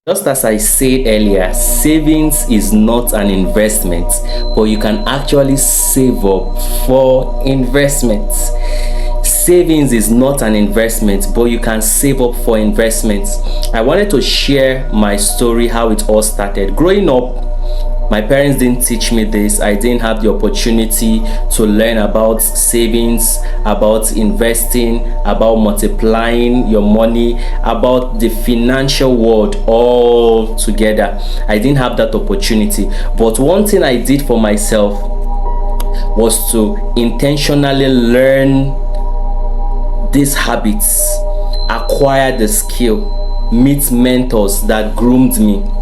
Just as I said earlier, savings is not an investment, but you can actually save up for investments. Savings is not an investment, but you can save up for investments. I wanted to share my story, how it all started. Growing up, my parents didn't teach me this. I didn't have the opportunity to learn about savings, about investing, about multiplying your money, about the financial world all together. I didn't have that opportunity. But one thing I did for myself was to intentionally learn these habits, acquire the skill, meet mentors that groomed me.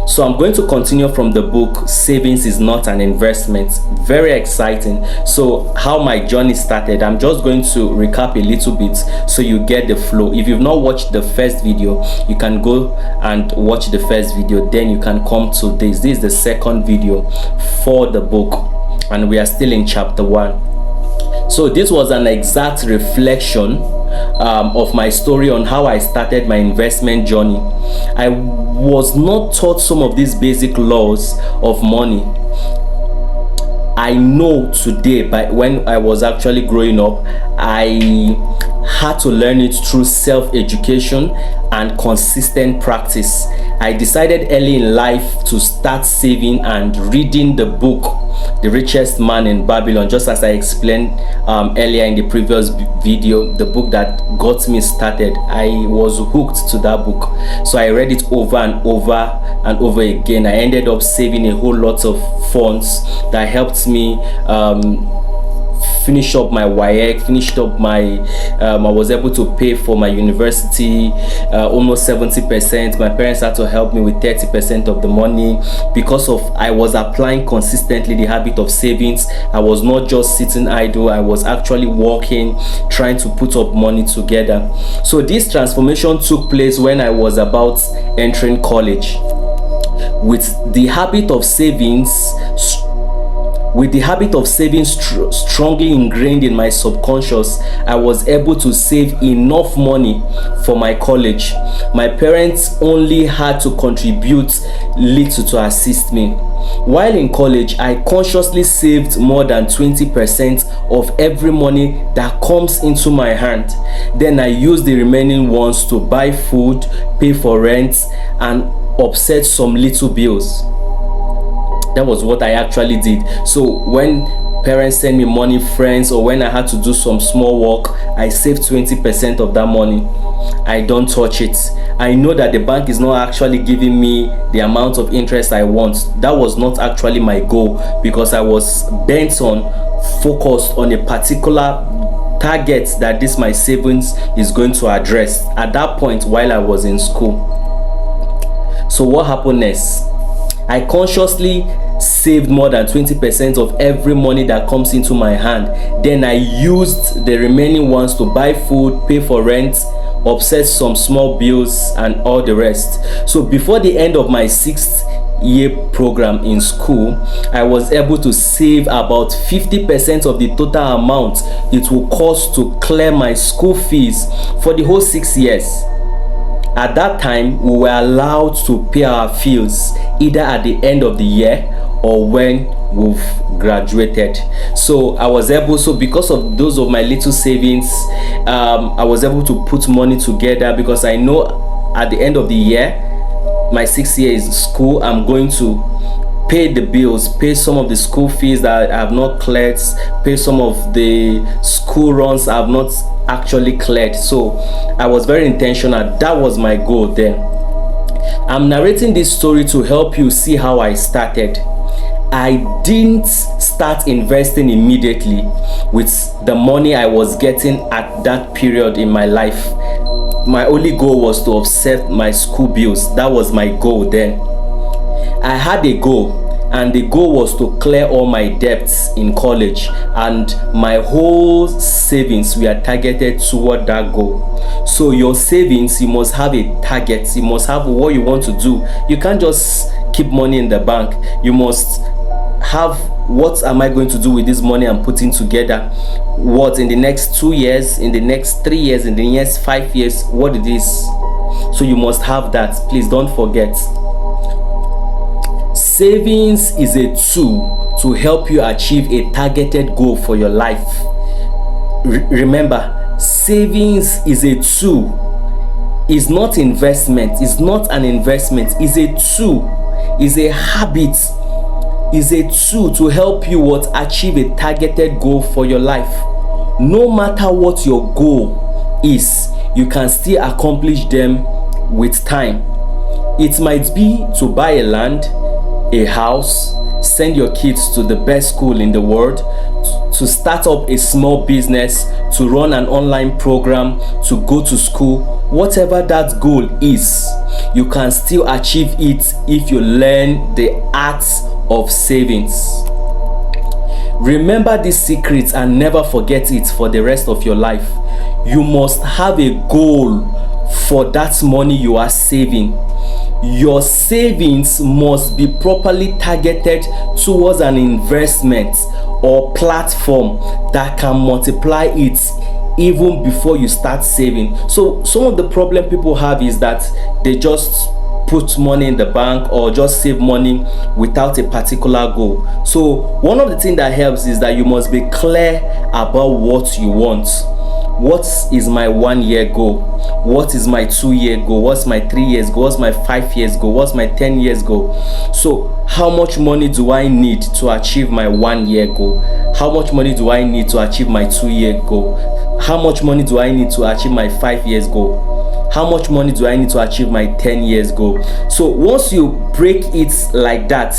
So I'm going to continue from the book Savings is Not an Investment. Very exciting. So how my journey started, I'm just going to recap a little bit so you get the flow. If you've not watched the first video, you can go and watch the first video, then you can come to this. This is the second video for the book, and we are still in chapter 1. So this was an exact reflection of my story on how I started my investment journey. I was not taught some of these basic laws of money. I know today, but when I was actually growing up, I had to learn it through self-education and consistent practice. I decided early in life to start saving and reading the book The Richest Man in Babylon, just as I explained earlier in the previous video, the book that got me started. I was hooked to that book, so I read it over and over again. I ended up saving a whole lot of funds that helped me finish up my WAEC, finished up my I was able to pay for my university almost 70%. My parents had to help me with 30% of the money because of I was applying consistently the habit of savings. I was not just sitting idle, I was actually working, trying to put up money together. So this transformation took place when I was about entering college. With the habit of savings strongly ingrained in my subconscious, I was able to save enough money for my college. My parents only had to contribute little to assist me. While in college, I consciously saved more than 20% of every money that comes into my hand. Then I used the remaining ones to buy food, pay for rent, and offset some little bills. That was what I actually did. So when parents send me money, friends, or when I had to do some small work, I saved 20% of that money. I don't touch it. I know that the bank is not actually giving me the amount of interest I want. That was not actually my goal, because I was bent on, focused on a particular target that this my savings is going to address at that point while I was in school. So what happened next? I consciously saved more than 20% of every money that comes into my hand. Then I used the remaining ones to buy food, pay for rent, offset some small bills, and all the rest. So before the end of my 6th year program in school, I was able to save about 50% of the total amount it will cost to clear my school fees for the whole 6 years. At that time, we were allowed to pay our fees either at the end of the year or when we've graduated. So I was able, because of those of my little savings, I was able to put money together, because I know at the end of the year, my 6th year is school, I'm going to pay the bills, pay some of the school fees that I have not cleared, pay some of the school runs I have not actually cleared. So I was very intentional. That was my goal then. I'm narrating this story to help you see how I started. I didn't start investing immediately with the money I was getting at that period in my life. My only goal was to offset my school bills. That was my goal then. I had a goal, and the goal was to clear all my debts in college, and my whole savings were targeted toward that goal. So your savings, you must have a target. You must have what you want to do. You can't just keep money in the bank. You must have, what am I going to do with this money I'm putting together? What in the next 2 years, in the next 3 years, in the next 5 years, what it is? So you must have that. Please don't forget. Savings is a tool to help you achieve a targeted goal for your life. Remember, savings is a tool. It's not investment. It's not an investment. It's a tool. It's a habit. It's a tool to help you achieve a targeted goal for your life. No matter what your goal is, you can still accomplish them with time. It might be to buy a land, a house, send your kids to the best school in the world, to start up a small business, to run an online program, to go to school. Whatever that goal is, you can still achieve it if you learn the art of savings. Remember these secrets and never forget it for the rest of your life. You must have a goal for that money you are saving. Your savings must be properly targeted towards an investment or platform that can multiply it even before you start saving. So some of the problem people have is that they just put money in the bank or just save money without a particular goal. So one of the things that helps is that you must be clear about what you want. What is my 1 year goal? What is my 2 year goal? What's my 3 years goal? What's my 5 years goal? What's my 10 years goal? So how much money do I need to achieve my 1 year goal? How much money do I need to achieve my 2 year goal? How much money do I need to achieve my 5 years goal? How much money do I need to achieve my 10 years goal? So once you break it like that,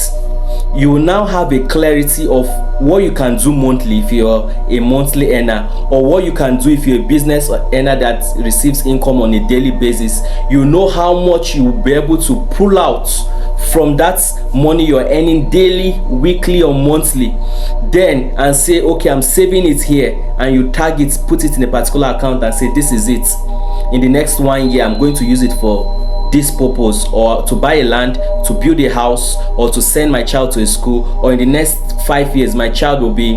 you will now have a clarity of what you can do monthly if you're a monthly earner, or what you can do if you're a business earner that receives income on a daily basis. You know how much you will be able to pull out from that money you're earning daily, weekly, or monthly, then and say, okay, I'm saving it here, and you tag it, put it in a particular account and say, this is it. In the next 1 year, I'm going to use it for this purpose, or to buy a land, to build a house, or to send my child to a school. Or in the next 5 years, my child will be,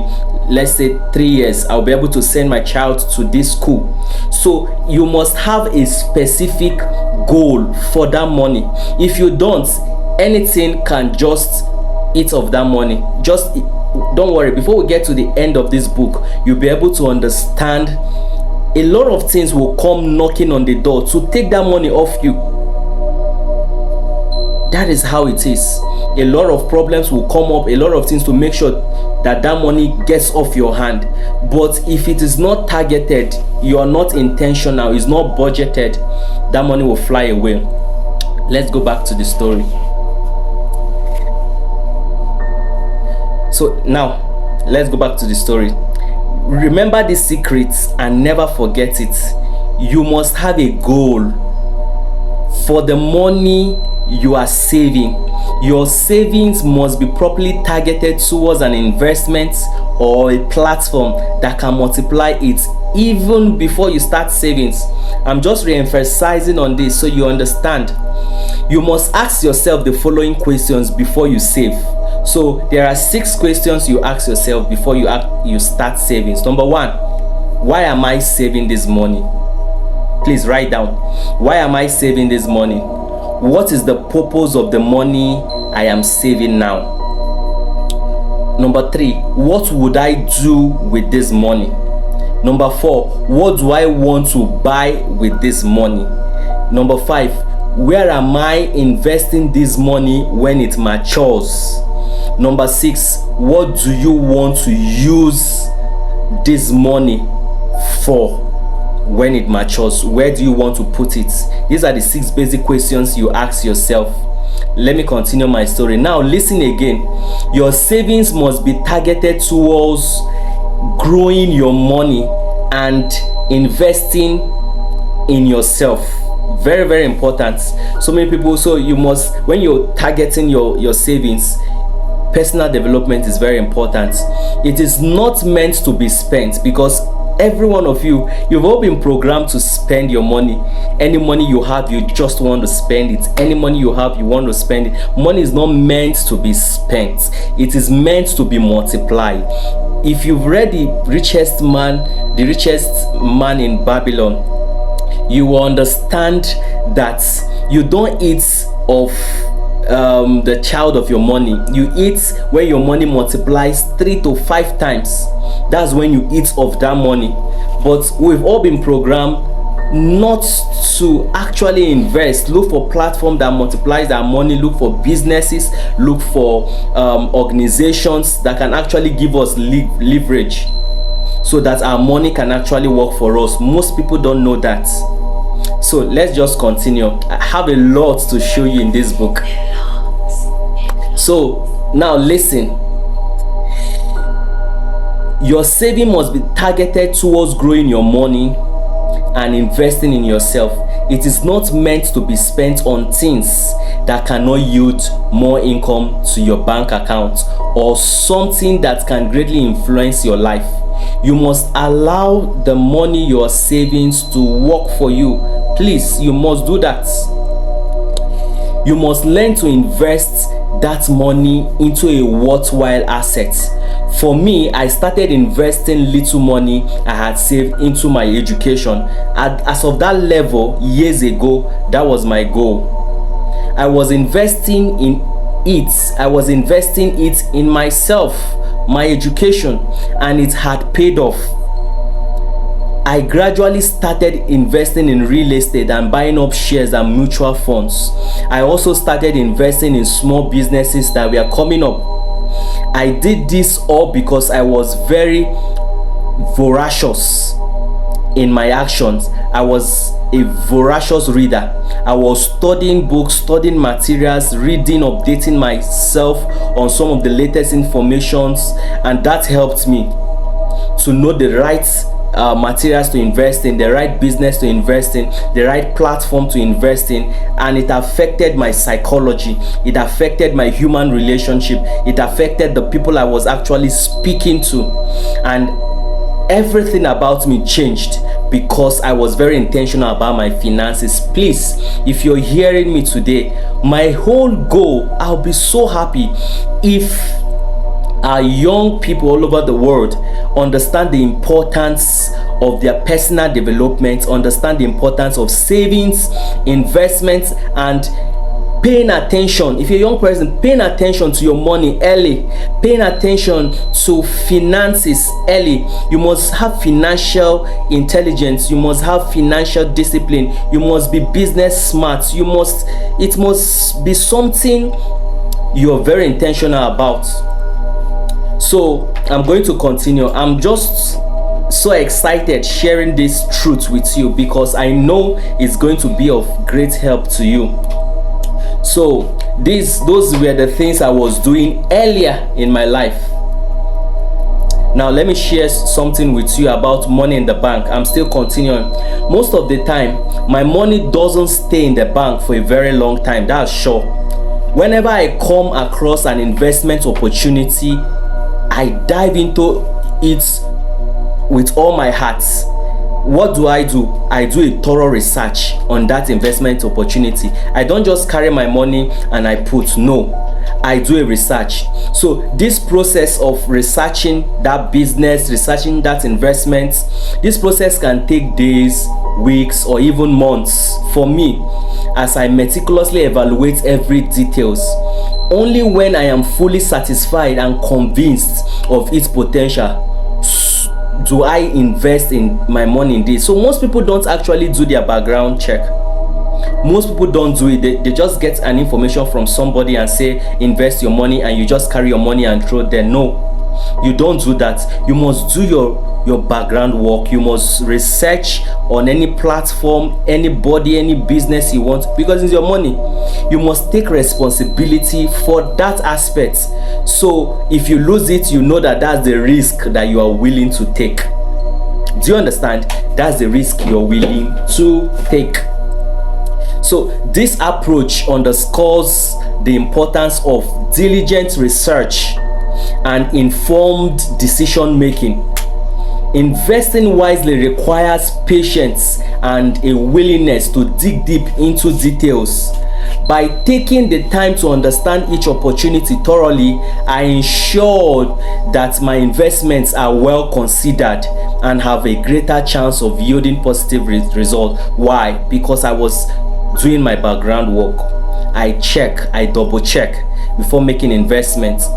let's say 3 years, I'll be able to send my child to this school. So you must have a specific goal for that money. If you don't, anything can just eat of that money. Just don't worry, before we get to the end of this book, you'll be able to understand a lot of things will come knocking on the door to take that money off you. That is how it is. A lot of problems will come up, a lot of things to make sure that that money gets off your hand. But if it is not targeted, you are not intentional, it's not budgeted, that money will fly away. Let's go back to the story. So now, let's go back to the story. Remember the secrets and never forget it. You must have a goal for the money you are saving. Your savings must be properly targeted towards an investment or a platform that can multiply it even before you start savings. I'm just re-emphasizing on this so you understand. You must ask yourself the following questions before you save. So there are 6 questions you ask yourself before you start savings. Number 1, why am I saving this money? Please write down, why am I saving this money? What is the purpose of the money I am saving now? Number 3, what would I do with this money? Number 4, what do I want to buy with this money? Number 5, where am I investing this money when it matures? Number 6, what do you want to use this money for when it matures? Where do you want to put it? These are the 6 basic questions you ask yourself. Let me continue my story. Now listen again. Your savings must be targeted towards growing your money and investing in yourself. Very, very important. So many people, so you must, when you're targeting your savings, personal development is very important. It is not meant to be spent, because every one of you've all been programmed to spend your money. Any money you have, you just want to spend it. Any money you have, you want to spend it. Money is not meant to be spent. It is meant to be multiplied. If you've read the richest man in Babylon, you will understand that you don't eat of the child of your money. You eat when your money multiplies 3 to 5 times. That's when you eat of that money. But we've all been programmed not to actually invest. Look for platform that multiplies our money. Look for businesses. Look for organizations that can actually give us leverage, so that our money can actually work for us. Most people don't know that. So let's just continue. I have a lot to show you in this book. So now listen. Your saving must be targeted towards growing your money and investing in yourself. It is not meant to be spent on things that cannot yield more income to your bank account, or something that can greatly influence your life. You must allow the money you are saving to work for you. Please, you must do that. You must learn to invest that money into a worthwhile asset. For me, I started investing little money I had saved into my education. As of that level, years ago, that was my goal. I was investing in it. I was investing it in myself, my education, and it had paid off. I gradually started investing in real estate and buying up shares and mutual funds. I also started investing in small businesses that were coming up. I did this all because I was very voracious in my actions. I was a voracious reader. I was studying books, studying materials, reading, updating myself on some of the latest informations, and that helped me to know the right materials to invest in, the right business to invest in, the right platform to invest in. And it affected my psychology, it affected my human relationship, it affected the people I was actually speaking to, and everything about me changed because I was very intentional about my finances. Please, if you're hearing me today, my whole goal, I'll be so happy if our young people all over the world understand the importance of their personal development, understand the importance of savings, investments, and paying attention. If you're a young person, paying attention to your money early, paying attention to finances early. You must have financial intelligence, you must have financial discipline, you must be business smart, it must be something you're very intentional about. So I'm going to continue. I'm just so excited sharing this truth with you because I know it's going to be of great help to you. So those were the things I was doing earlier in my life. Now let me share something with you about money in the bank. I'm still continuing. Most of the time, my money doesn't stay in the bank for a very long time, that's sure. Whenever I come across an investment opportunity, I dive into it with all my heart. What do? I do a thorough research on that investment opportunity. I don't just carry my money and I put. No, I do a research. So this process of researching that business, researching that investment, this process can take days, weeks, or even months for me, as I meticulously evaluate every details. Only when I am fully satisfied and convinced of its potential do I invest in my money in this. So most people don't actually do their background check. Most people don't do it. They just get an information from somebody and say invest your money, and you just carry your money and throw it there. No, you don't do that. You must do your background work. You must research on any platform, anybody, any business you want, because it's your money. You must take responsibility for that aspect. So if you lose it, you know that that's the risk that you are willing to take. Do you understand? That's the risk you're willing to take. So this approach underscores the importance of diligent research and informed decision making. Investing wisely requires patience and a willingness to dig deep into details. By taking the time to understand each opportunity thoroughly, I ensured that my investments are well considered and have a greater chance of yielding positive result. Why? Because I was doing my background work. I double check before making investments.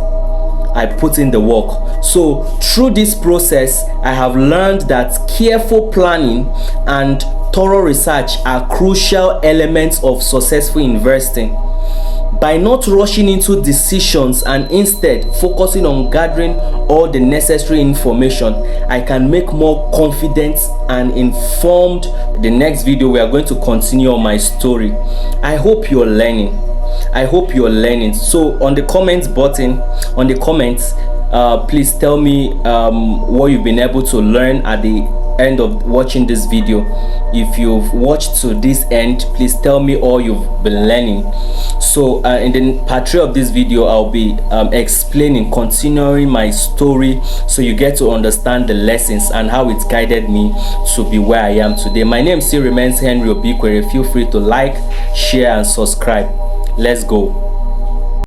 I put in the work. So through this process, I have learned that careful planning and thorough research are crucial elements of successful investing. By not rushing into decisions and instead focusing on gathering all the necessary information, I can make more confident and informed. The next video, we are going to continue on my story. I hope you're learning. So on the comments button, please tell me what you've been able to learn at the end of watching this video. If you've watched to this end, please tell me all you've been learning. So in the part 3 of this video, I'll be continuing my story, so you get to understand the lessons and how it guided me to be where I am today. My name still remains Henry Obikwere. Feel free to like, share and subscribe. Let's go.